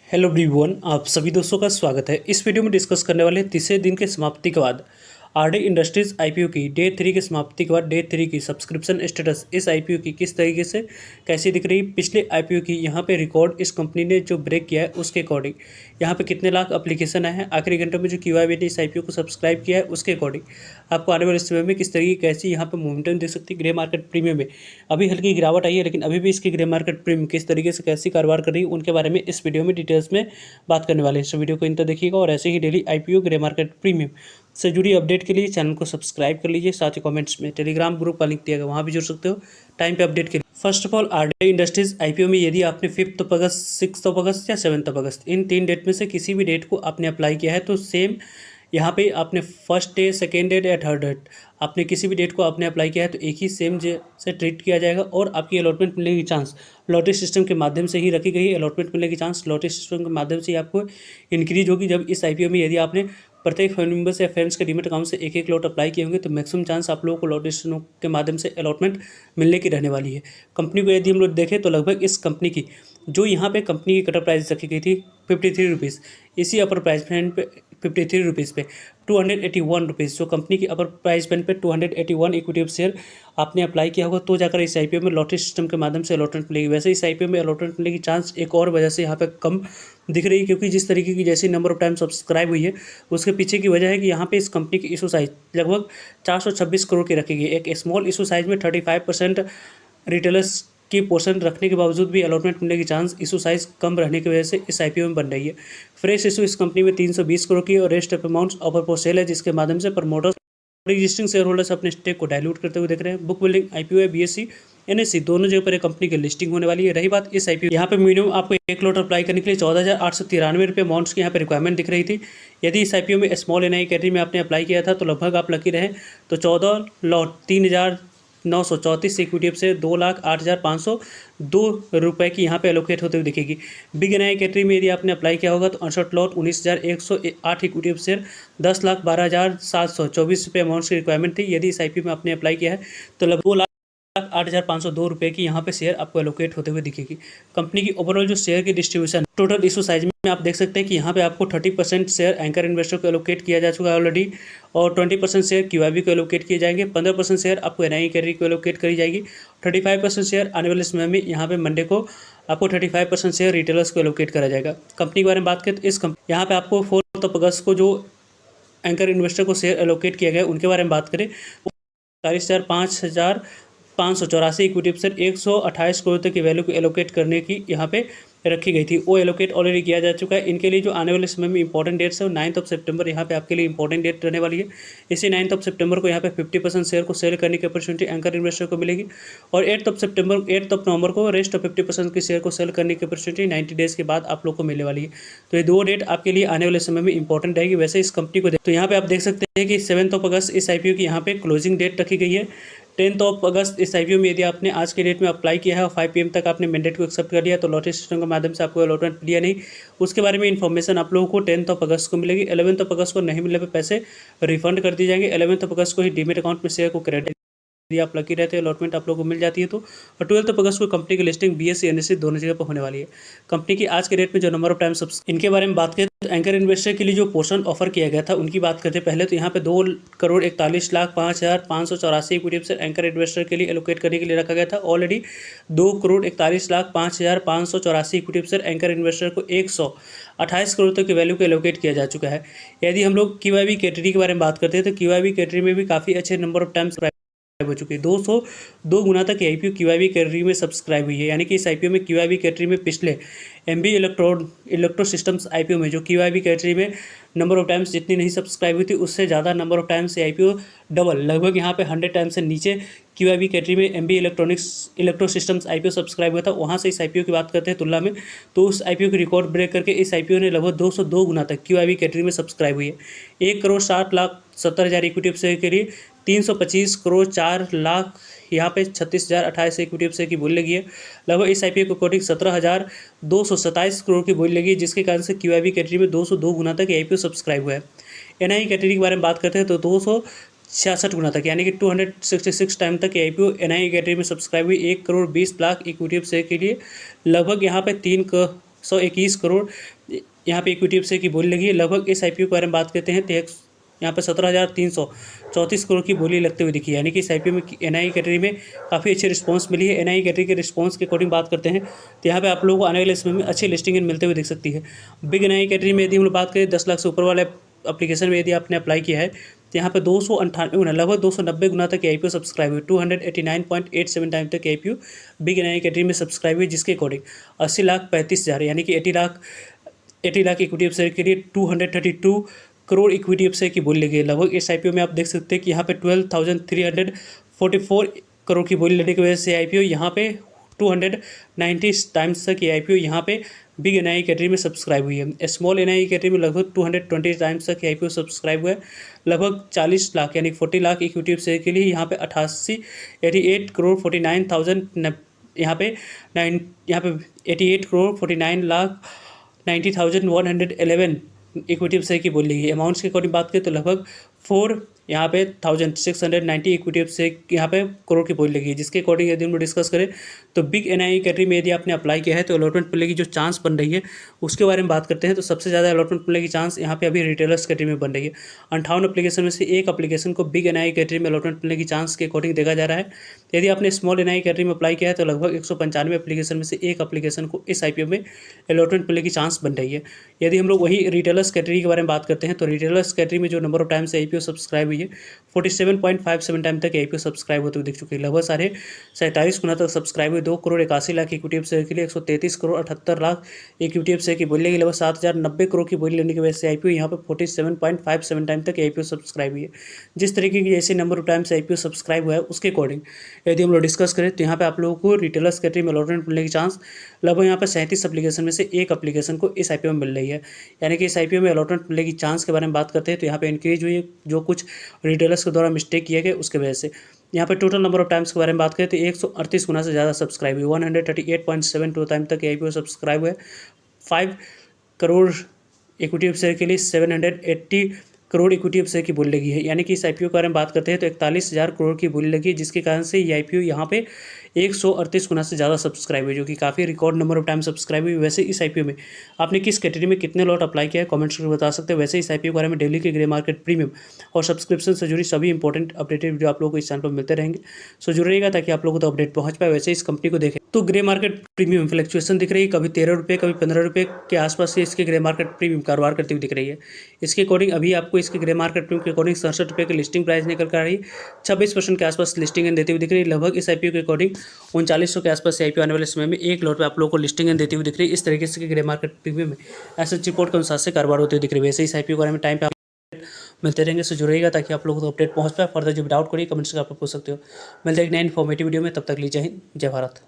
Hello everyone, आप सभी दोस्तों का स्वागत है। इस वीडियो में डिस्कस करने वाले हैं तीसरे दिन के समाप्ति के बाद आरडी इंडस्ट्रीज आईपीओ की डे 3 की समाप्ति के बाद डे 3 की सब्सक्रिप्शन स्टेटस इस आईपीओ की किस तरीके से कैसी दिख रही। पिछले आईपीओ की यहाँ पे रिकॉर्ड इस कंपनी ने जो ब्रेक किया है उसके अकॉर्डिंग यहाँ पे कितने लाख एप्लीकेशन आए हैं, आखिरी घंटों में जो क्यूआईबी ने इस आईपीओ को सब्सक्राइब किया है उसके अकॉर्डिंग आपको आने वाले समय में किस तरीके कैसी यहाँ पे मोमेंटम देख सकती है। ग्रे मार्केट प्रीमियम में अभी हल्की गिरावट आई है, लेकिन अभी भी इसकी ग्रे मार्केट प्रीमियम किस तरीके से कैसी कारोबार कर रही है उनके बारे में इस वीडियो में डिटेल्स में बात करने वाले हैं। सो वीडियो को इन तक देखिएगा और ऐसे ही daily IPO grey market premium से जुड़ी अपडेट के लिए चैनल को सब्सक्राइब कर लीजिए। साथ ही कमेंट्स में टेलीग्राम ग्रुप का लिंक दिया गया, वहाँ भी जुड़ सकते हो टाइम पे अपडेट के लिए। First of all RD industries IPO में यदि आपने 5 अगस्त, 6 अगस्त या 7 अगस्त इन 3 डेट में से किसी भी डेट को आपने अप्लाई किया है तो सेम यहाँ पे आपने फर्स्ट डे, सेकेंड डेट या थर्ड डेट आपने किसी भी डेट को आपने अप्लाई किया है तो एक ही सेम से ट्रीट किया जाएगा और आपकी अलॉटमेंट मिलने की चांस लॉटरी सिस्टम के माध्यम से ही रखी गई है। अलॉटमेंट मिलने की चांस लॉटरी सिस्टम के माध्यम से ही आपको इंक्रीज होगी। जब इस आईपीओ में यदि आपने प्रत्येक फैमिली मेंबर्स या फ्रेंड्स के डीमेट अकाउंट से एक एक लॉट अप्लाई किए होंगे तो मैक्सिमम चांस आप लोगों को लॉटरी सिस्टम के माध्यम से अलॉटमेंट मिलने की रहने वाली है। कंपनी को यदि हम लोग देखें तो लगभग इस कंपनी की जो यहाँ पे कंपनी की कटर प्राइस रखी गई थी 53 रुपीज़, इसी अपर प्राइस बैंड पे 53 रुपीज़ पे 281 रुपीज़, जो कंपनी की अपर प्राइस बैंड पे 281 इक्विटी ऑफ शेयर आपने अप्लाई किया होगा तो जाकर इस आईपीओ में लॉटरी सिस्टम के माध्यम से अलॉटमेंट मिलेगी। वैसे इस आईपीओ में अलॉटमेंट मिलने की चांस एक और वजह से यहाँ पे कम दिख रही है, क्योंकि जिस तरीके की जैसी नंबर ऑफ टाइम सब्सक्राइब हुई है उसके पीछे की वजह है कि यहाँ पे इस कंपनी की इशू साइज लगभग 426 करोड़ की रखी गई। एक स्मॉल इशू साइज में 35% रिटेलर्स की पोर्शन रखने के बावजूद भी अलॉटमेंट मिलने की चांस इशू साइज कम रहने की वजह से इस आईपीओ में बन रही है। फ्रेश इशू इस कंपनी में 320 करोड़ की और rest of amounts offer for sale है, जिसके माध्यम से प्रमोटर्स एग्जिस्टिंग शेयर होल्डर्स अपने स्टेक को डायल्यूट करते हुए देख रहे हैं। बुक बिल्डिंग आईपीओ है, बीएससी एनएससी दोनों जगह पर कंपनी की लिस्टिंग होने वाली है। रही बात इस आईपीओ, यहाँ पे मिनिमम आपको एक लॉट अप्लाई करने के लिए 14,893 रुपये अमाउंट्स की यहाँ पे रिक्वायरमेंट दिख रही थी। यदि इस आईपीओ में स्मॉल एनआई कैटेगरी में आपने अप्लाई किया था तो लगभग आप लकी रहे तो 14 लॉट 3,934 इक्विटी से 2,08,502 रुपये की यहाँ पे एलोकेट होते हुए दिखेगी। बिग एनआई कैटेगरी में यदि आपने अप्लाई किया होगा तो 68 लॉट 19,108 इक्विटी शेयर 10,12,724 रुपये अमाउंट्स की रिक्वायरमेंट थी। यदि इस आईपीओ में आपने अप्लाई किया है तो लगभग 8,502 रुपये की यहाँ पे शेयर आपको एलोकेट होते हुए दिखेगी। कंपनी की ओवरऑल जो शेयर की डिस्ट्रीब्यूशन टोटल इशू साइज में आप देख सकते हैं कि यहाँ पे आपको 30% शेयर एंकर इन्वेस्टर को एलोकेट किया जा चुका है ऑलरेडी और 20% शेयर क्यूआईबी को एलोकेट किए जाएंगे। 15% शेयर आपको एनआई कैटेगरी को एलोकेट करी जाएगी। 35% शेयर आने वाले समय में यहाँ पे मंडे को आपको 35% शेयर रिटेलर्स को एलोकेट करा जाएगा। कंपनी के बारे में बात करें तो इस कंपनी यहाँ पे आपको 4 अगस्त को जो एंकर इन्वेस्टर को शेयर एलोकेट किया गया उनके बारे में बात करें 45,584 इक्विटी पर 128 करोड़ तक की वैल्यू को एलोकेट करने की यहाँ पे रखी गई थी। वो एलोकेट ऑलरेडी किया जा चुका है। इनके लिए जो आने वाले समय में इंपॉर्टेंट डेट्स है 9 सितंबर यहाँ पे आपके लिए इंपॉर्टेंट डेट रहने वाली है। इसी 9 सितंबर को यहाँ पे 50% शेयर को सेल करने की अपॉर्चुनिटी एंकर इन्वेस्टर को मिलेगी और 8 नवंबर को रेस्ट ऑफ 50% की शेयर को सेल करने की अपॉर्चुनिटी 90 डेज के बाद आप लोग को मिलने वाली है। तो ये 2 डेट आपके लिए आने वाले समय में इंपॉर्टेंट रहेगी। वैसे इस कंपनी को तो यहाँ पे आप देख सकते हैं कि 7 अगस्त इस आईपीओ की यहाँ पे क्लोजिंग डेट रखी गई है। 10 अगस्त इस आईपीओ में यदि आपने आज के डेट में अप्लाई किया है और 5 PM तक आपने मैंडेट को एक्सेप्ट कर लिया तो लॉटरी सिस्टम के माध्यम से आपको अलॉटमेंट मिली नहीं, उसके बारे में इन्फॉर्मेशन आप लोगों को 10 अगस्त को मिलेगी। 11 अगस्त को नहीं मिलने पर पैसे रिफंड कर दिए जाएंगे। 11 अगस्त को ही डीमेट अकाउंट में शेयर को क्रेडिट यदि आप लकी रहते हैं अलॉटमेंट आप लोगों को मिल जाती है तो। और 12 अगस्त को कंपनी की लिस्टिंग बीएससी एनएससी दोनों जगह पर होने वाली है। कंपनी की आज के डेट में जो नंबर ऑफ टाइम इनके बारे में बात करें तो एंकर इन्वेस्टर के लिए जो पोर्शन ऑफर किया गया था उनकी बात करते पहले तो यहाँ पे 2,41,05,584 इक्विटी शेयर एंकर इन्वेस्टर के लिए एलोकेट करने के लिए रखा गया था। Already 2,41,05,584 equity share anchor investor को 128 करोड़ तक की वैल्यू को एलोकेट किया जा चुका है। यदि हम लोग क्यूआईबी कैटेगरी के बारे में बात करते हैं तो क्यूआईबी कैटेगरी में भी काफ़ी अच्छे नंबर ऑफ टाइम्स हो चुकी है। 202 गुना तक आईपीओ क्यूआईबी कैटेगरी में सब्सक्राइब हुई है। यानी कि इस आईपीओ में क्यूआईबी कैटेगरी में पिछले एमबी इलेक्ट्रो सिस्टम्स आईपीओ में जो क्यूआईबी कैटेगरी में नंबर ऑफ टाइम्स जितनी नहीं सब्सक्राइब हुई थी उससे ज़्यादा नंबर ऑफ टाइम्स से आईपीओ डबल लगभग यहाँ पे 100 टाइम्स से नीचे क्यूआईबी कैटेगरी में MB electro systems IPO subscribe हुआ था। वहाँ से इस आईपीओ की बात करते हैं तुलना में तो उस आईपीओ की रिकॉर्ड ब्रेक करके इस आईपीओ ने लगभग 202 गुना तक क्यूआईबी कैटेगरी में सब्सक्राइब हुई है। 1,60,70,000 इक्विटी शेयर के लिए 325 करोड़ 4 लाख यहाँ पे 36,028 इक्विटी शेयर की बोली लगी है। लगभग इस आईपीओ को कोटिंग 17,227 करोड़ की बोली लगी है, जिसके कारण से क्यूआईबी कैटेगरी में 202 गुना तक आईपीओ सब्सक्राइब हुआ है। एनआई कैटेगरी के बारे में बात करते हैं तो 266 गुना तक यानी कि 266 टाइम तक आईपीओ एनआई कैटेगरी में सब्सक्राइब हुई। 1,20,00,000 इक्विटी शेयर के लिए लगभग यहाँ पे 3,121 करोड़ यहाँ पे इक्विटी शेयर की बोली लगी है। लगभग इस आईपीओ के बारे में बात करते हैं तो यहाँ पे 17,334 करोड़ की बोली लगते हुए दिखी है। यानी कि इस आईपीओ में एनआई कैटेगरी में काफ़ी अच्छी रिस्पांस मिली है। एनआई कैटेगरी के रिस्पांस के अकॉर्डिंग बात करते हैं तो यहाँ पे आप लोगों को आने वाले समय में अच्छी लिस्टिंग मिलते हुए दिख सकती है। बिग एनआई कैटेगरी में यदि हम लोग बात करें 10 लाख से ऊपर वाले एप्लीकेशन में यदि आपने अप्लाई किया है तो यहाँ पे 298 गुना, लगभग 290 गुना तक आईपीओ सब्सक्राइब हुई। 289.87 टाइम तक आईपीओ बिग एनआई कैटेगरी में सब्सक्राइब हुई, जिसके अकॉर्डिंग 80,35,000 यानी कि 80 लाख इक्विटी शेयर के लिए 232 करोड़ इक्विटी शेयर की बोली लगी है। लगभग इस आईपीओ में आप देख सकते हैं कि यहाँ पे 12,344 करोड़ की बोली लगने की वजह से आईपीओ यहाँ पे 290 टाइम्स तक ये आईपीओ यहाँ पे बिग एनआई कैटेगरी में सब्सक्राइब हुई है। स्मॉल एनआई कैटेगरी में लगभग 220 टाइम्स तक आईपीओ सब्सक्राइब हुआ है। लगभग 40 लाख यानी 40 लाख इक्विटी शेयर के लिए यहाँ पे 88 करोड़ 49,000 यहाँ पे 88 करोड़ 49 लाख 90,111 इक्विटी शेयर की बोली लगी है। अमाउंट्स के अकॉर्डिंग बात करें तो लगभग 4,690 इक्विटी शेयर यहाँ पे करोड़ की बोली लगी है, जिसके अकॉर्डिंग यदि हम डिस्कस करें तो बिग एनआई कैटेगरी में यदि आपने अप्लाई किया है तो अलॉटमेंट मिलने की जो चांस बन रही है उसके बारे में बात करते हैं। तो सबसे ज़्यादा अलॉटमेंट मिलने की चांस यहाँ पे अभी रिटेलर्स कैटेगरी में बन रही है। 58 एप्लीकेशन में से एक एप्लीकेशन को बिग एनआई कैटेगरी में अलॉटमेंट मिलने की चांस के अकॉर्डिंग देखा जा रहा है। यदि आपने स्मॉल एनआई कैटेगरी में अप्लाई किया है तो लगभग 195 एप्लीकेशन में से एक एप्लीकेशन को इस आईपीओ में अलॉटमेंट मिलने की चांस बन रही है। यदि हम लोग वही रिटेलर्स कैटेगरी के बारे में बात करते हैं तो रिटेलर्स कैटेगरी में जो नंबर ऑफ टाइम से आईपीओ सब्सक्राइब हुई है 47.57 टाइम तक आईपीओ सब्सक्राइब होते हुए दिख चुकी है। लगभग 47 गुना तक सब्सक्राइब हुई। 2,81 लाख इक्विटी शेयर के लिए 133 करोड़ 78 लाख इक्विटी शेयर की बोली लगी। लगभग 7,090 करोड़ की बोली लेने की वजह से आईपीओ यहाँ पे 47.57 टाइम तक आईपीओ सब्सक्राइब हुई है। जिस तरीके की जैसे नंबर ऑफ टाइम से आईपीओ सब्सक्राइब हुआ है उसके अकॉर्डिंग यदि हम लोग डिस्कस करें तो यहाँ पे आप लोगों को रिटेलर्स कैटेगरी में अलॉटमेंट मिलने की चांस लगभग यहाँ पर 37 एप्लीकेशन में से एक एप्लीकेशन को इस आईपीओ में मिल रही है। यानी कि इस आईपीओ में अलॉटमेंट मिलने की चांस के बारे में बात करते हैं तो यहाँ पे इंक्रीज हुई है, जो कुछ रिटेलर्स के द्वारा मिस्टेक किए गए उसके वजह से। यहाँ पे टोटल नंबर ऑफ टाइम्स के बारे में बात करें तो 138 गुना से ज़्यादा सब्सक्राइब हुई। 138.72 टाइम तक आईपीओ सब्सक्राइब हुए। 5 करोड़ इक्विटी शेयर के लिए 780 करोड़ इक्विटी शेयर की बोली लगी है। यानी कि इस आईपीओ के बारे में बात करते हैं तो 41,000 करोड़ की बोली लगी है, जिसके कारण से ये आईपीओ यहाँ पे 138 गुना से ज़्यादा सब्सक्राइब हुई, जो कि काफ़ी record number of time subscribe हुई। वैसे इस आईपीओ में आपने किस कैटेगरी में कितने लॉट अप्लाई किया है कमेंट्स करके बता सकते हैं। वैसे इस आईपीओ के बारे में डेली के ग्रे मार्केट प्रीमियम और सब्सक्रिप्शन से जुड़ी सभी इंपॉर्टेंट अपडेटेड वीडियो आप लोगों को इस चैनल पर मिलते रहेंगे। सो जुड़ रहेगा ताकि आप लोगों को तो अपडेट पहुँच पाए। वैसे इस कंपनी को देखें तो ग्रे मार्केट प्रीमियम फ्लक्चुएशन दिख रही है, कभी 13 रुपये कभी 15 रुपये के आसपास से इसके ग्रे मार्केट प्रीमियम कारोबार करती हुई दिख रही है। इसके अकॉर्डिंग अभी आपको इसके ग्रे मार्केट प्रीमियम के अकॉर्डिंग 67 रुपये की लिस्टिंग प्राइस निकल कर आ रही है। 26% के आसपास लिस्टिंग एंड देती हुई दिख रही है। लगभग इस आईपीओ के अकॉर्डिंग 3900 के आसपास आईपीओ आने वाले समय में एक लॉट पे आप लोगों को लिस्टिंग एंड देती हुई दिख रही है। इस तरीके से ग्रे मार्केट प्रीमियम में एसेट रिपोर्ट के अनुसार से कारोबार होते हुए दिख रही है। वैसे इस आईपीओ के बारे में टाइम पे मिलते रहेंगे, सो जुड़ेगा ताकि आप लोगों को अपडेट पहुंच पाए। फर्दर जो भी डाउट करिए कमेंट्स से आप लोग पूछ सकते हो। मिलते हैं एक नए इन्फॉर्मेटिव वीडियो में, तब तक लीजिए जय हिंद जय भारत।